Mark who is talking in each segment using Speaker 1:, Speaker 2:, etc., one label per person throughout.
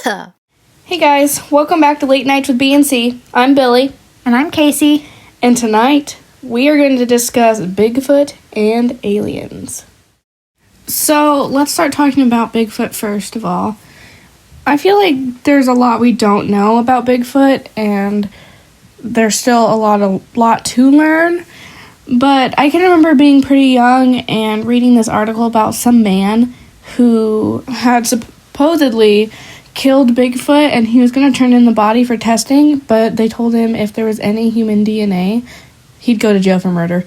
Speaker 1: Hey guys, welcome back to Late Nights with B and C. I'm Billy.
Speaker 2: And I'm Casey.
Speaker 1: And tonight, we are going to discuss Bigfoot and aliens. So, let's start talking about Bigfoot first of all. I feel like there's a lot we don't know about Bigfoot, and there's still a lot to learn. But I can remember being pretty young and reading this article about some man who had supposedly killed Bigfoot, and he was going to turn in the body for testing, but they told him if there was any human DNA, he'd go to jail for murder.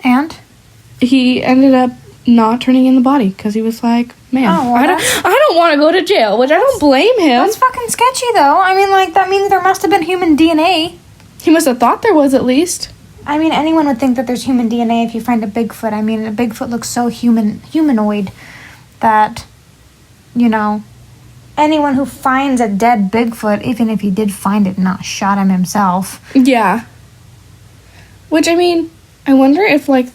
Speaker 2: And?
Speaker 1: He ended up not turning in the body because he was like, man, I don't want to go to jail, which I don't blame him.
Speaker 2: That's fucking sketchy, though. I mean, like, that means there must have been human DNA.
Speaker 1: He must have thought there was, at least.
Speaker 2: I mean, anyone would think that there's human DNA if you find a Bigfoot. I mean, a Bigfoot looks so humanoid that, you know, anyone who finds a dead Bigfoot, even if he did find it and not shot him himself.
Speaker 1: Yeah. Which, I mean, I wonder if, like,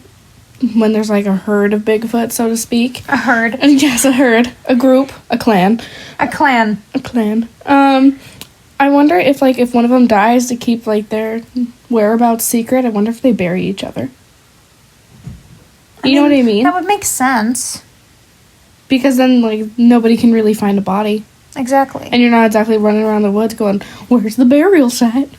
Speaker 1: when there's, like, a herd of Bigfoot, so to speak.
Speaker 2: A herd.
Speaker 1: Yes, a herd. A group. A clan.
Speaker 2: A clan.
Speaker 1: A clan. I wonder if, like, if one of them dies to keep, like, their whereabouts secret, I wonder if they bury each other. You know what I mean?
Speaker 2: That would make sense.
Speaker 1: Because then, like, nobody can really find a body.
Speaker 2: Exactly.
Speaker 1: And you're not exactly running around the woods going, where's the burial site?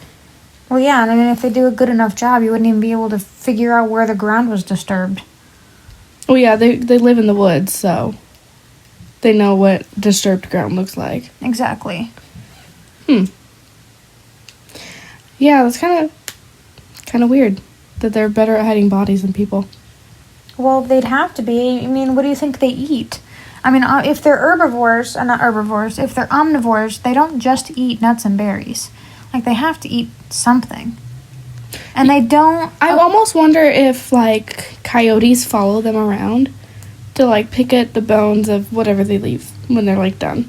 Speaker 2: Well, yeah, and I mean, if they do a good enough job, you wouldn't even be able to figure out where the ground was disturbed.
Speaker 1: Oh, yeah, they live in the woods, so they know what disturbed ground looks like.
Speaker 2: Exactly.
Speaker 1: Yeah, that's kind of weird that they're better at hiding bodies than people.
Speaker 2: Well, they'd have to be. I mean, what do you think they eat? I mean, if they're herbivores, not herbivores, if they're omnivores, they don't just eat nuts and berries. Like, they have to eat something. And they don't...
Speaker 1: I almost wonder if, like, coyotes follow them around to, like, pick at the bones of whatever they leave when they're, like, done.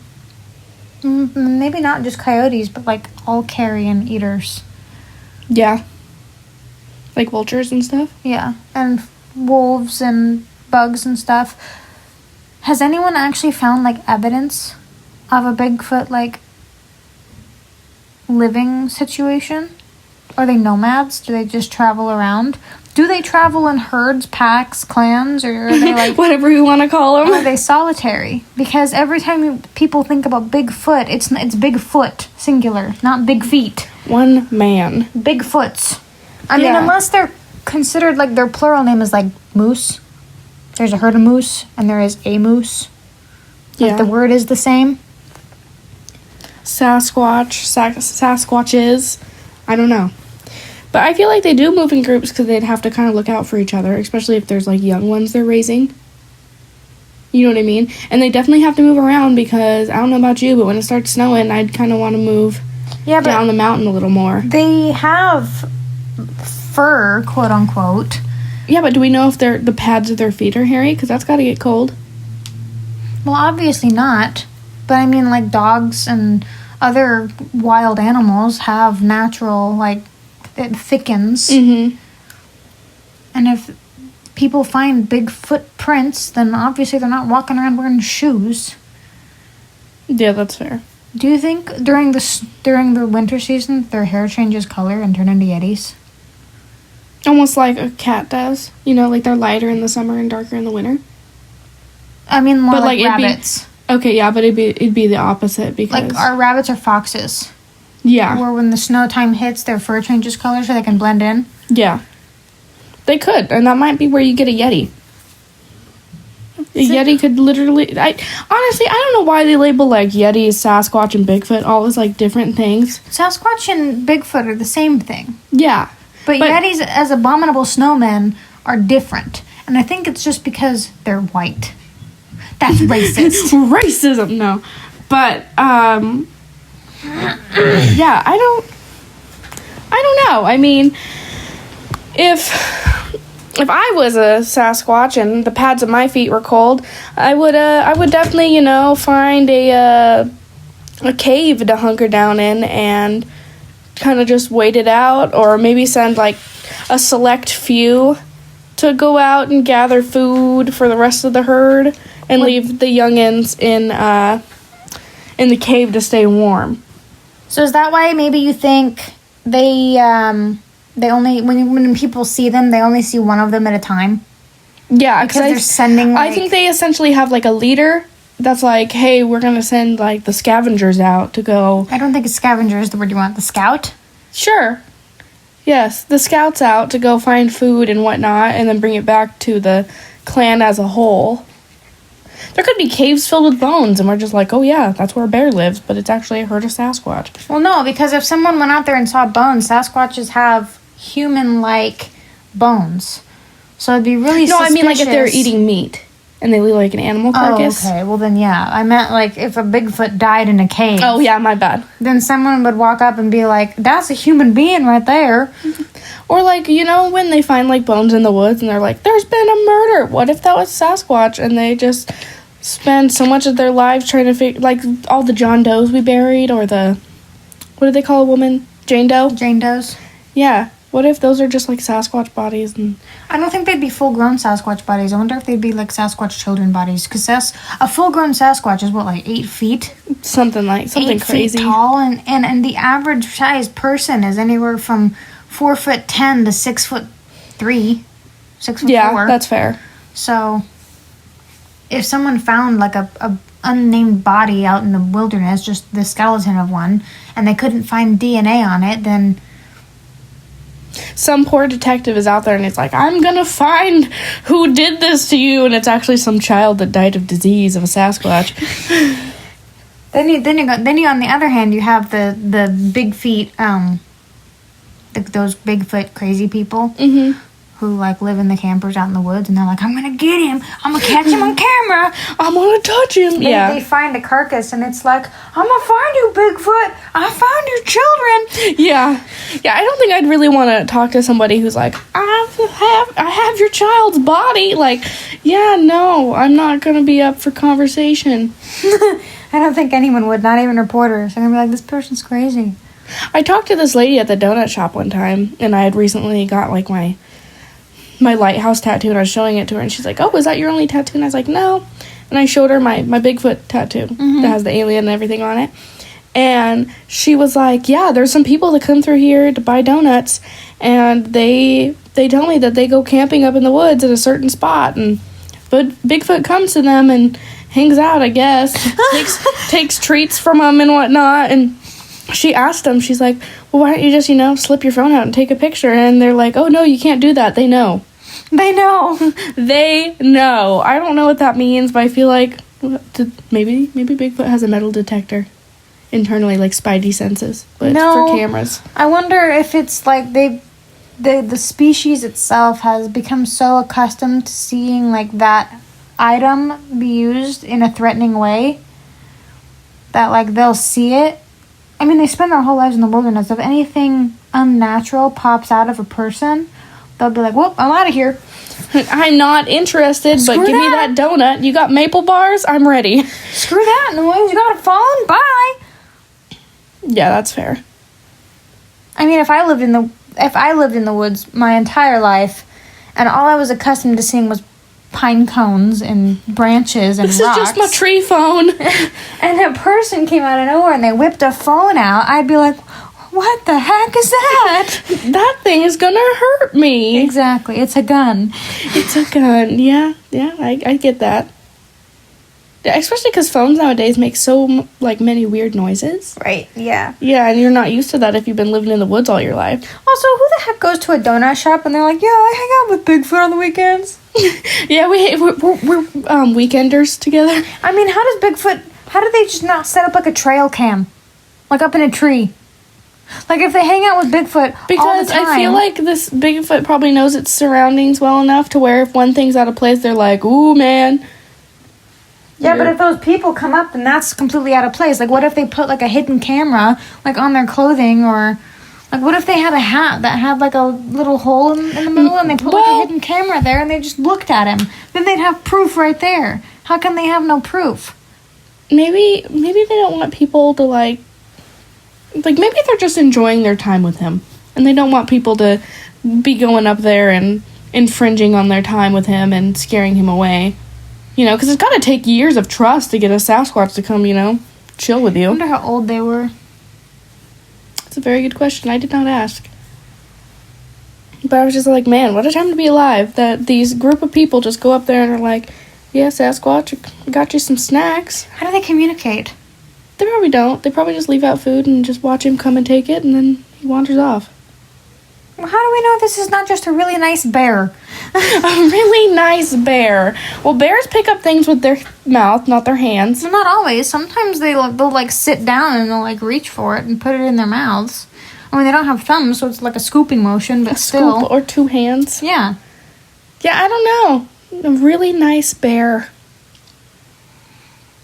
Speaker 2: Maybe not just coyotes, but, like, all carrion eaters.
Speaker 1: Yeah. Like vultures and stuff?
Speaker 2: Yeah. And wolves and bugs and stuff. Has anyone actually found, like, evidence of a Bigfoot, like, living situation? Are they nomads? Do they just travel around? Do they travel in herds, packs, clans, or are they, like...
Speaker 1: whatever you want to call them.
Speaker 2: Are they solitary? Because every time people think about Bigfoot, it's Bigfoot, singular, not big feet.
Speaker 1: One man.
Speaker 2: Bigfoots. I mean, unless they're considered, like, their plural name is, like, moose. There's a herd of moose, and there is a moose. Like,
Speaker 1: Yeah.
Speaker 2: the word is the same.
Speaker 1: Sasquatches. I don't know. But I feel like they do move in groups because they'd have to kind of look out for each other, especially if there's, like, young ones they're raising. You know what I mean? And they definitely have to move around because, I don't know about you, but when it starts snowing, I'd kind of want to move down the mountain a little more.
Speaker 2: They have fur, quote-unquote.
Speaker 1: Yeah, but do we know if the pads of their feet are hairy? Because that's got to get cold.
Speaker 2: Well, obviously not. But, I mean, like, dogs and other wild animals have natural, like, it thickens.
Speaker 1: Mm-hmm.
Speaker 2: And if people find big footprints, then obviously they're not walking around wearing shoes.
Speaker 1: Yeah, that's fair.
Speaker 2: Do you think during the winter season their hair changes color and turn into yetis?
Speaker 1: Almost like a cat does. You know, like they're lighter in the summer and darker in the winter.
Speaker 2: I mean, more like rabbits.
Speaker 1: Okay, yeah, but it'd be the opposite because...
Speaker 2: Like, our rabbits are foxes.
Speaker 1: Yeah.
Speaker 2: Where when the snow time hits, their fur changes color so they can blend in.
Speaker 1: Yeah. They could, and that might be where you get a yeti. Yeti could literally... honestly, I don't know why they label, like, Yetis, Sasquatch, and Bigfoot all as, like, different things.
Speaker 2: Sasquatch and Bigfoot are the same thing.
Speaker 1: Yeah.
Speaker 2: But Yetis, as abominable snowmen, are different. And I think it's just because they're white. That's racist.
Speaker 1: Racism, no. But, yeah, I don't know. I mean, if I was a Sasquatch and the pads of my feet were cold, I would definitely, you know, find a cave to hunker down in and kind of just wait it out, or maybe send, like, a select few to go out and gather food for the rest of the herd and leave the youngins in in the cave to stay warm.
Speaker 2: So is that why maybe you think they only, when people see them, they only see one of them at a time?
Speaker 1: Yeah,
Speaker 2: because they're sending,
Speaker 1: I think they essentially have, like, a leader that's like, hey, we're going to send, like, the scavengers out to go.
Speaker 2: I don't think a scavenger is the word you want. The scout?
Speaker 1: Sure. Yes, the scouts out to go find food and whatnot and then bring it back to the clan as a whole. There could be caves filled with bones, and we're just like, oh yeah, that's where a bear lives, but it's actually a herd of Sasquatch.
Speaker 2: Well, no, because if someone went out there and saw bones, Sasquatches have human-like bones. So it'd be really suspicious.
Speaker 1: No, I mean, like, if they're eating meat and they leave, like, an animal carcass.
Speaker 2: Oh, okay. Well, then, yeah. I meant, like, if a Bigfoot died in a cave.
Speaker 1: Oh, yeah, my bad.
Speaker 2: Then someone would walk up and be like, that's a human being right there.
Speaker 1: Or, like, you know, when they find, like, bones in the woods and they're like, there's been a murder. What if that was Sasquatch? And they just spend so much of their lives trying to figure, like, all the John Does we buried, or the, what do they call a woman? Jane Doe?
Speaker 2: Jane Does.
Speaker 1: Yeah. What if those are just, like, Sasquatch bodies? And
Speaker 2: I don't think they'd be full-grown Sasquatch bodies. I wonder if they'd be, like, Sasquatch children bodies. Because a full-grown Sasquatch is, what, like 8 feet?
Speaker 1: Something crazy.
Speaker 2: 8 feet tall. And the average size person is anywhere from 4'10" to 6'3", 6'4".
Speaker 1: Yeah, that's fair.
Speaker 2: So, if someone found, like, a unnamed body out in the wilderness, just the skeleton of one, and they couldn't find DNA on it, then
Speaker 1: some poor detective is out there and it's like, I'm gonna find who did this to you, and it's actually some child that died of disease of a Sasquatch.
Speaker 2: then you on the other hand, you have the big feet, those Bigfoot crazy people. Mm-hmm. Who, like, live in the campers out in the woods, and they're like, I'm gonna get him, I'm gonna catch him on camera,
Speaker 1: I'm gonna touch him.
Speaker 2: They find a carcass, and it's like, I'm gonna find you, Bigfoot, I found your children.
Speaker 1: Yeah, I don't think I'd really want to talk to somebody who's like, I have your child's body. Like, yeah, no, I'm not gonna be up for conversation.
Speaker 2: I don't think anyone would, not even reporters. They're gonna be like, this person's crazy.
Speaker 1: I talked to this lady at the donut shop one time, and I had recently got, like, my lighthouse tattoo, and I was showing it to her, and she's like, oh, is that your only tattoo? And I was like, no. And I showed her my Bigfoot tattoo that has the alien and everything on it. And she was like, yeah, there's some people that come through here to buy donuts, and they tell me that they go camping up in the woods at a certain spot, but Bigfoot comes to them and hangs out, I guess, takes treats from them and whatnot. And she asked them, she's like, well, why don't you just, slip your phone out and take a picture? And they're like, oh, no, you can't do that. They know.
Speaker 2: They know.
Speaker 1: They know. I don't know what that means, but I feel like maybe Bigfoot has a metal detector internally, like Spidey senses, but it's for cameras.
Speaker 2: I wonder if it's like the species itself has become so accustomed to seeing, like, that item be used in a threatening way that, like, they'll see it. I mean, they spend their whole lives in the wilderness. If anything unnatural pops out of a person, they'll be like, whoop, I'm out of here.
Speaker 1: I'm not interested, but give me that donut. You got maple bars? I'm ready.
Speaker 2: Screw that noise. You got a phone? Bye.
Speaker 1: Yeah, that's fair.
Speaker 2: I mean, if I lived in the woods my entire life, and all I was accustomed to seeing was pine cones and branches and
Speaker 1: rocks.
Speaker 2: This is
Speaker 1: just my tree phone.
Speaker 2: And a person came out of nowhere and they whipped a phone out, I'd be like, what the heck is that?
Speaker 1: That thing is gonna hurt me.
Speaker 2: Exactly. It's a gun.
Speaker 1: It's a gun. Yeah, I get that. Especially because phones nowadays make so, like, many weird noises.
Speaker 2: Right, yeah.
Speaker 1: Yeah, and you're not used to that if you've been living in the woods all your life.
Speaker 2: Also, who the heck goes to a donut shop and they're like, yeah, I hang out with Bigfoot on the weekends?
Speaker 1: Yeah, we're weekenders together.
Speaker 2: I mean, how do they just not set up, like, a trail cam? Like, up in a tree? Like, if they hang out with Bigfoot
Speaker 1: because
Speaker 2: all the time,
Speaker 1: I feel like this Bigfoot probably knows its surroundings well enough to where if one thing's out of place, they're like, ooh, man.
Speaker 2: Yeah, but if those people come up, then that's completely out of place. Like, what if they put, like, a hidden camera, like, on their clothing, or, like, what if they had a hat that had, like, a little hole in the middle, and they put, like, a hidden camera there, and they just looked at him? Then they'd have proof right there. How come they have no proof?
Speaker 1: Maybe they don't want people to, like, maybe they're just enjoying their time with him, and they don't want people to be going up there and infringing on their time with him and scaring him away. Because it's got to take years of trust to get a Sasquatch to come, chill with
Speaker 2: I
Speaker 1: you.
Speaker 2: wonder how old they were.
Speaker 1: That's a very good question. I did not ask. But I was just like, man, what a time to be alive. That these group of people just go up there and are like, yeah, Sasquatch, I got you some snacks.
Speaker 2: How do they communicate?
Speaker 1: They probably don't. They probably just leave out food and just watch him come and take it, and then he wanders off.
Speaker 2: Well, how do we know this is not just a really nice bear?
Speaker 1: A really nice bear. Well, bears pick up things with their mouth, not their hands.
Speaker 2: Well, not always. Sometimes they'll like sit down and they'll like reach for it and put it in their mouths. I mean, they don't have thumbs, so it's like a scooping motion, but still.
Speaker 1: Scoop or two hands.
Speaker 2: Yeah.
Speaker 1: Yeah, I don't know. A really nice bear.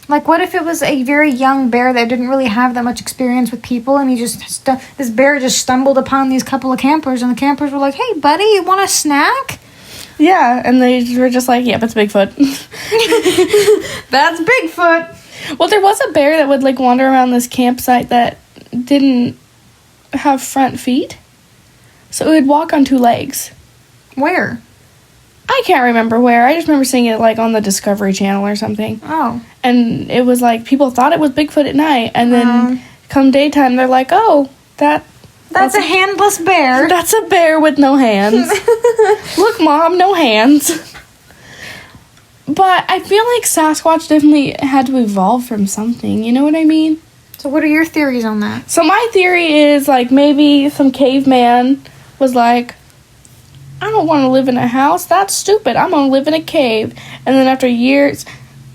Speaker 2: Like, what if it was a very young bear that didn't really have that much experience with people, and he just this bear just stumbled upon these couple of campers, and the campers were like, "Hey, buddy, you want a snack?"
Speaker 1: Yeah, and they were just like, yep, it's Bigfoot.
Speaker 2: That's Bigfoot.
Speaker 1: Well, there was a bear that would, like, wander around this campsite that didn't have front feet. So it would walk on two legs.
Speaker 2: Where?
Speaker 1: I can't remember where. I just remember seeing it, like, on the Discovery Channel or something.
Speaker 2: Oh.
Speaker 1: And it was like, people thought it was Bigfoot at night. And then come daytime, they're like, oh,
Speaker 2: That's a handless bear.
Speaker 1: That's a bear with no hands. Look, Mom, no hands. But I feel like Sasquatch definitely had to evolve from something. You know what I mean?
Speaker 2: So what are your theories on that?
Speaker 1: So my theory is, like, maybe some caveman was like, I don't want to live in a house. That's stupid. I'm going to live in a cave. And then after years...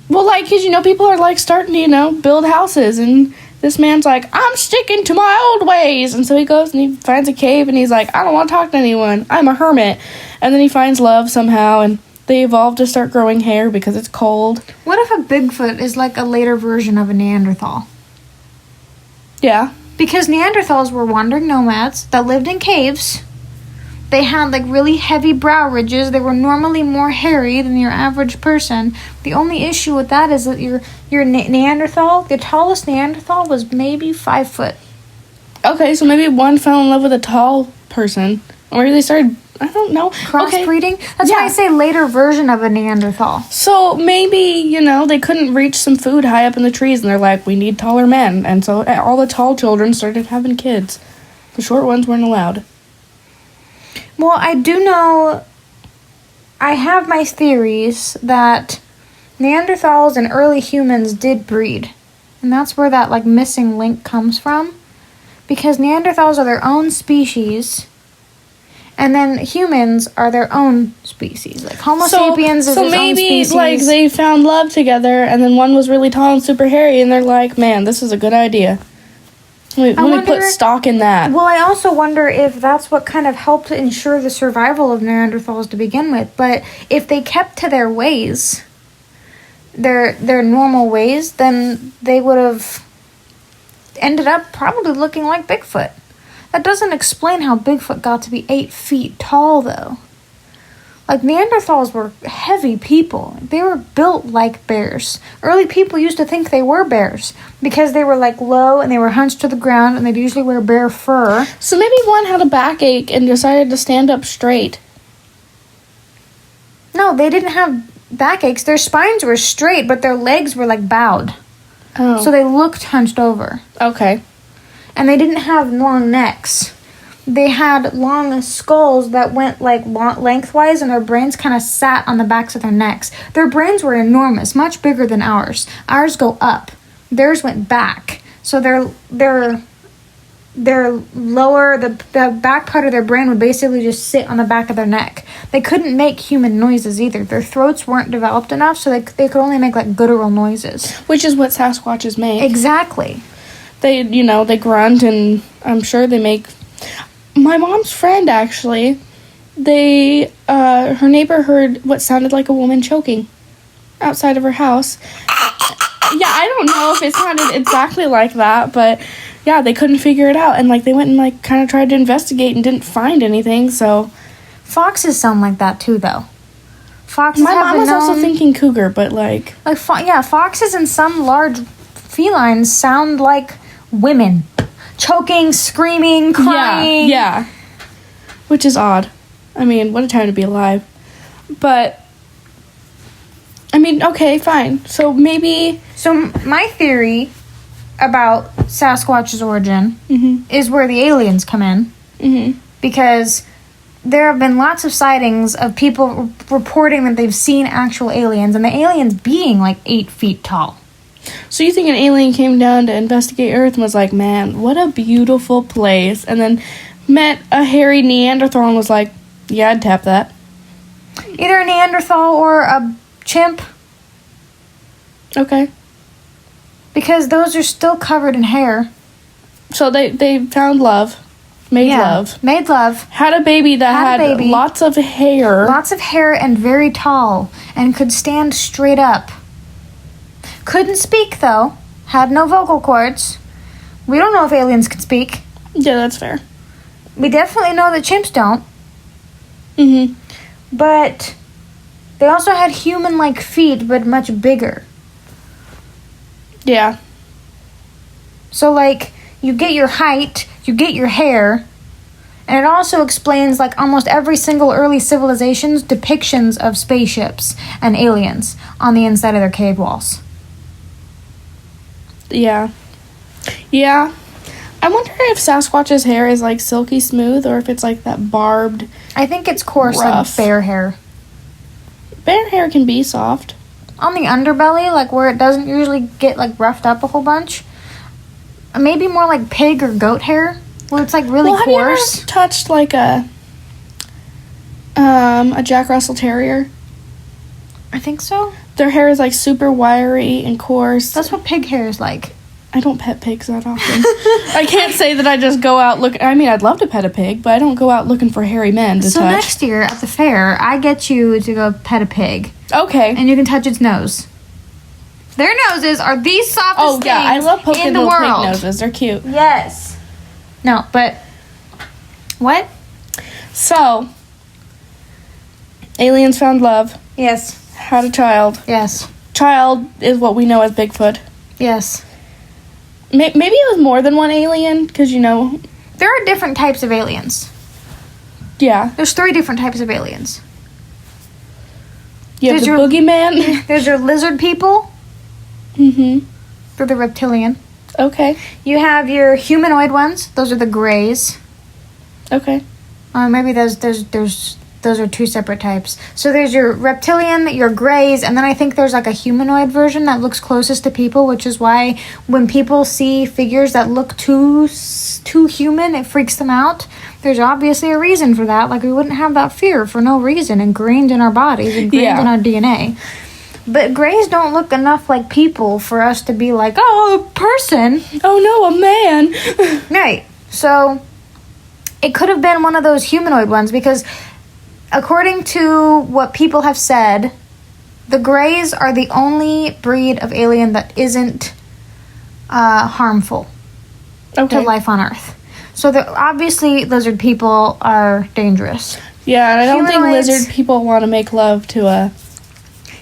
Speaker 1: Well, like, because, you know, people are, like, starting to, you know, build houses. And this man's like, I'm sticking to my old ways. And so he goes and he finds a cave. And he's like, I don't want to talk to anyone. I'm a hermit. And then he finds love somehow. And they evolve to start growing hair because it's cold.
Speaker 2: What if a Bigfoot is like a later version of a Neanderthal?
Speaker 1: Yeah.
Speaker 2: Because Neanderthals were wandering nomads that lived in caves. They had, like, really heavy brow ridges. They were normally more hairy than your average person. The only issue with that is that your Neanderthal, the tallest Neanderthal was maybe 5 foot.
Speaker 1: Okay, so maybe one fell in love with a tall person. Or maybe they started, I don't know.
Speaker 2: Crossbreeding?
Speaker 1: Okay.
Speaker 2: That's why
Speaker 1: Yeah.
Speaker 2: I say later version of a Neanderthal.
Speaker 1: So maybe, you know, they couldn't reach some food high up in the trees. And they're like, we need taller men. And so all the tall children started having kids. The short ones weren't allowed.
Speaker 2: Well, I do know, I have my theories that Neanderthals and early humans did breed. And that's where that, like, missing link comes from. Because Neanderthals are their own species, and then humans are their own species. Like, Homo sapiens is his own species.
Speaker 1: So maybe, like, they found love together, and then one was really tall and super hairy, and they're like, man, this is a good idea. Let me put stock in that.
Speaker 2: Well, I also wonder if that's what kind of helped ensure the survival of Neanderthals to begin with. But if they kept to their ways, their normal ways, then they would have ended up probably looking like Bigfoot. That doesn't explain how Bigfoot got to be 8 feet tall, though. Like, Neanderthals were heavy people. They were built like bears. Early people used to think they were bears because they were, like, low and they were hunched to the ground, and they'd usually wear bear fur.
Speaker 1: So maybe one had a backache and decided to stand up straight.
Speaker 2: No, they didn't have backaches. Their spines were straight, but their legs were, like, bowed.
Speaker 1: Oh.
Speaker 2: So they looked hunched over.
Speaker 1: Okay.
Speaker 2: And they didn't have long necks. They had long skulls that went, like, lengthwise, and their brains kind of sat on the backs of their necks. Their brains were enormous, much bigger than ours. Ours go up. Theirs went back. So their lower, the back part of their brain would basically just sit on the back of their neck. They couldn't make human noises either. Their throats weren't developed enough, so they could only make, like, guttural noises.
Speaker 1: Which is what Sasquatches make.
Speaker 2: Exactly.
Speaker 1: They, you know, they grunt, and I'm sure they make... My mom's friend, actually, her neighbor heard what sounded like a woman choking outside of her house. Yeah, I don't know if it sounded exactly like that, but yeah, they couldn't figure it out. And, like, they went and, like, kind of tried to investigate and didn't find anything, so...
Speaker 2: Foxes sound like that, too, though. Foxes
Speaker 1: My mom was also thinking cougar, but, like...
Speaker 2: Foxes and some large felines sound like women. Choking, screaming, crying.
Speaker 1: Yeah. Which is odd. I mean, what a time to be alive. But, I mean, okay, fine. So maybe...
Speaker 2: So my theory about Sasquatch's origin
Speaker 1: Mm-hmm.
Speaker 2: is where the aliens come in.
Speaker 1: Mm-hmm.
Speaker 2: Because there have been lots of sightings of people reporting that they've seen actual aliens, and the aliens being like 8 feet tall.
Speaker 1: So you think an alien came down to investigate Earth and was like, man, what a beautiful place, and then met a hairy Neanderthal and was like, yeah, I'd tap that.
Speaker 2: Either a Neanderthal or a chimp,
Speaker 1: Okay.
Speaker 2: because those are still covered in hair.
Speaker 1: So they found love. Made love.
Speaker 2: Made love.
Speaker 1: Had a baby that
Speaker 2: Had a
Speaker 1: had
Speaker 2: baby.
Speaker 1: lots of hair.
Speaker 2: Lots of hair and very tall, and could stand straight up. Couldn't speak, though. Had no vocal cords. We don't know if aliens can speak.
Speaker 1: Yeah, that's fair.
Speaker 2: We definitely know that chimps don't.
Speaker 1: Mm-hmm.
Speaker 2: But they also had human-like feet, but much bigger.
Speaker 1: Yeah.
Speaker 2: So, like, you get your height, you get your hair, and it also explains, like, almost every single early civilization's depictions of spaceships and aliens on the inside of their cave walls.
Speaker 1: Yeah. Yeah. I wonder if Sasquatch's hair is, like, silky smooth or if it's, like, that barbed.
Speaker 2: I think it's coarse,
Speaker 1: Rough.
Speaker 2: like bear hair.
Speaker 1: Bear hair can be soft.
Speaker 2: On the underbelly, like, where it doesn't usually get, like, roughed up a whole bunch. Maybe more like pig or goat hair, where it's, like, really
Speaker 1: Well, have you ever
Speaker 2: coarse.
Speaker 1: touched, like, a Jack Russell Terrier?
Speaker 2: I think so.
Speaker 1: Their hair is, like, super wiry and coarse.
Speaker 2: That's what pig hair is like.
Speaker 1: I don't pet pigs that often. I can't say that I just go out looking. I mean, I'd love to pet a pig, but I don't go out looking for hairy men to
Speaker 2: So
Speaker 1: touch.
Speaker 2: next year at the fair, I get you to go pet a pig,
Speaker 1: Okay.
Speaker 2: and you can touch its nose. Their noses are the softest
Speaker 1: Oh, yeah. I
Speaker 2: things
Speaker 1: love poking
Speaker 2: in the
Speaker 1: little
Speaker 2: world.
Speaker 1: pig noses. They're cute.
Speaker 2: Yes. No, but what?
Speaker 1: So, aliens found love,
Speaker 2: Yes.
Speaker 1: had a child.
Speaker 2: Yes.
Speaker 1: Child is what we know as Bigfoot.
Speaker 2: Yes.
Speaker 1: Maybe it was more than one alien, because, you know,
Speaker 2: There are different types of aliens.
Speaker 1: yeah.
Speaker 2: There's 3 different types of aliens.
Speaker 1: You have
Speaker 2: There's
Speaker 1: the boogeyman.
Speaker 2: There's your lizard people.
Speaker 1: Mm-hmm.
Speaker 2: They're the reptilian.
Speaker 1: Okay.
Speaker 2: You have your humanoid ones. Those are the grays.
Speaker 1: Okay.
Speaker 2: Maybe those are 2 separate types. So there's your reptilian, your grays, and then I think there's like a humanoid version that looks closest to people, which is why when people see figures that look too human, it freaks them out. There's obviously a reason for that. Like, we wouldn't have that fear for no reason, ingrained in our bodies, ingrained in our DNA. But grays don't look enough like people for us to be like, oh, a person.
Speaker 1: Oh no, a man.
Speaker 2: Right. So it could have been one of those humanoid ones because according to what people have said, the grays are the only breed of alien that isn't harmful to
Speaker 1: Okay.
Speaker 2: life on Earth. So obviously lizard people are dangerous.
Speaker 1: Yeah, and I don't think
Speaker 2: Humanoids-
Speaker 1: lizard people want to make love to a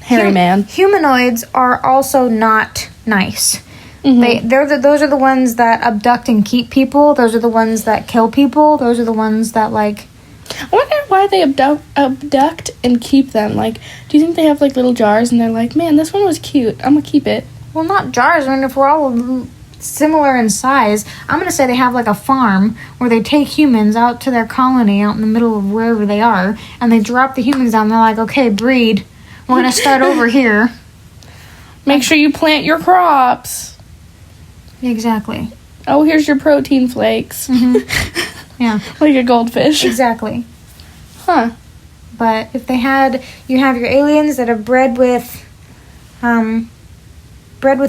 Speaker 1: hairy man.
Speaker 2: Humanoids are also not nice.
Speaker 1: Mhm.
Speaker 2: Those are the ones that abduct and keep people. Those are the ones that kill people. Those are the ones that, like...
Speaker 1: I wonder why they abduct and keep them. Like, do you think they have, like, little jars and they're like, man, this one was cute. I'm gonna keep it.
Speaker 2: Well, not jars. I mean, if we're all similar in size, I'm going to say they have, like, a farm where they take humans out to their colony out in the middle of wherever they are, and they drop the humans down. They're like, okay, breed. We're going to start over here.
Speaker 1: Make sure you plant your crops.
Speaker 2: Exactly.
Speaker 1: Oh, here's your protein flakes.
Speaker 2: Yeah,
Speaker 1: Like a goldfish.
Speaker 2: exactly.
Speaker 1: Huh.
Speaker 2: But if they had, you have your aliens that are bred with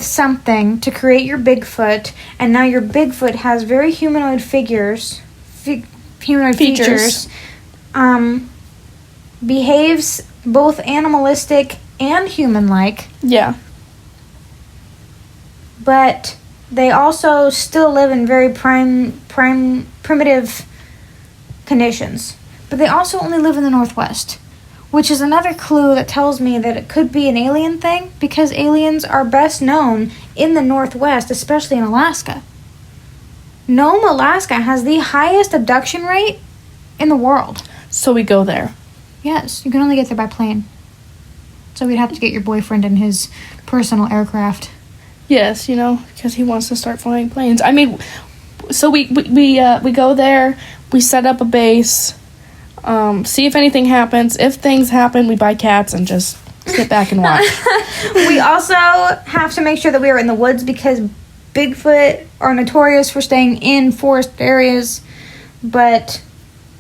Speaker 2: something to create your Bigfoot, and now your Bigfoot has very humanoid features, behaves both animalistic and human-like,
Speaker 1: Yeah.
Speaker 2: but they also still live in very primitive conditions. But they also only live in the Northwest, which is another clue that tells me that it could be an alien thing, because aliens are best known in the Northwest, especially in Alaska. Nome, Alaska has the highest abduction rate in the world.
Speaker 1: So we go there.
Speaker 2: Yes, you can only get there by plane. So we'd have to get your boyfriend in his personal aircraft.
Speaker 1: Yes, because he wants to start flying planes. I mean, so we go there, we set up a base, see if anything happens. If things happen, we buy cats and just sit back and watch.
Speaker 2: We also have to make sure that we are in the woods because Bigfoot are notorious for staying in forest areas, but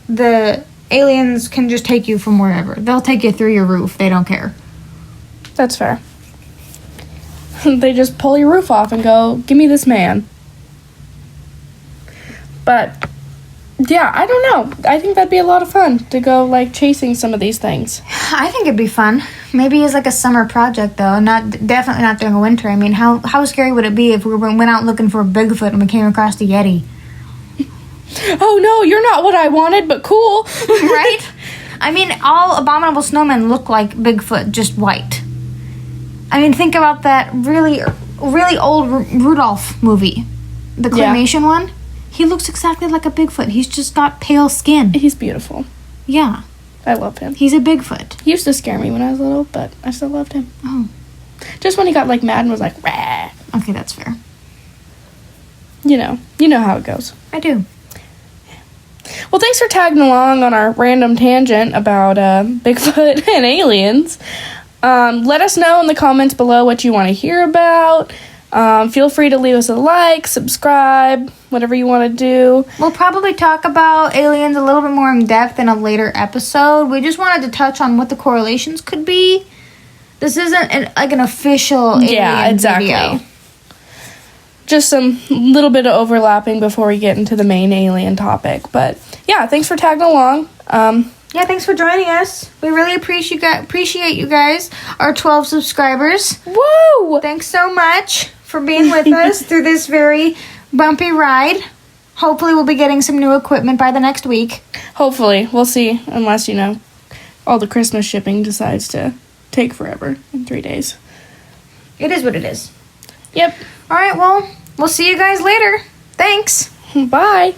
Speaker 2: the aliens can just take you from wherever. They'll take you through your roof. They don't care.
Speaker 1: That's fair. They just pull your roof off and go, give me this man. But, yeah, I don't know. I think that'd be a lot of fun to go, like, chasing some of these things.
Speaker 2: I think it'd be fun. Maybe as, like, a summer project, though. Definitely not during the winter. I mean, how scary would it be if we went out looking for a Bigfoot and we came across the Yeti?
Speaker 1: Oh, no, you're not what I wanted, but cool.
Speaker 2: Right? I mean, all abominable snowmen look like Bigfoot, just white. I mean, think about that really, really old Rudolph movie. The claymation one. He looks exactly like a Bigfoot. He's just got pale skin.
Speaker 1: He's beautiful.
Speaker 2: Yeah.
Speaker 1: I love him.
Speaker 2: He's a Bigfoot.
Speaker 1: He used to scare me when I was little, but I still loved him.
Speaker 2: Oh.
Speaker 1: Just when he got, like, mad and was like, rah.
Speaker 2: Okay, that's fair.
Speaker 1: You know how it goes.
Speaker 2: I do.
Speaker 1: Well, thanks for tagging along on our random tangent about Bigfoot and aliens. Let us know in the comments below what you want to hear about. Feel free to leave us a like, subscribe, whatever you want to do.
Speaker 2: We'll probably talk about aliens a little bit more in depth in a later episode. We just wanted to touch on what the correlations could be. This isn't an official alien video.
Speaker 1: Just some little bit of overlapping before we get into the main alien topic. But yeah, thanks for tagging along.
Speaker 2: Yeah, thanks for joining us. We really appreciate you guys, our 12 subscribers.
Speaker 1: Woo!
Speaker 2: Thanks so much for being with us through this very bumpy ride. Hopefully we'll be getting some new equipment by the next week.
Speaker 1: Hopefully. We'll see. Unless, all the Christmas shipping decides to take forever in 3 days.
Speaker 2: It is what it is.
Speaker 1: Yep.
Speaker 2: All right, well, we'll see you guys later. Thanks.
Speaker 1: Bye.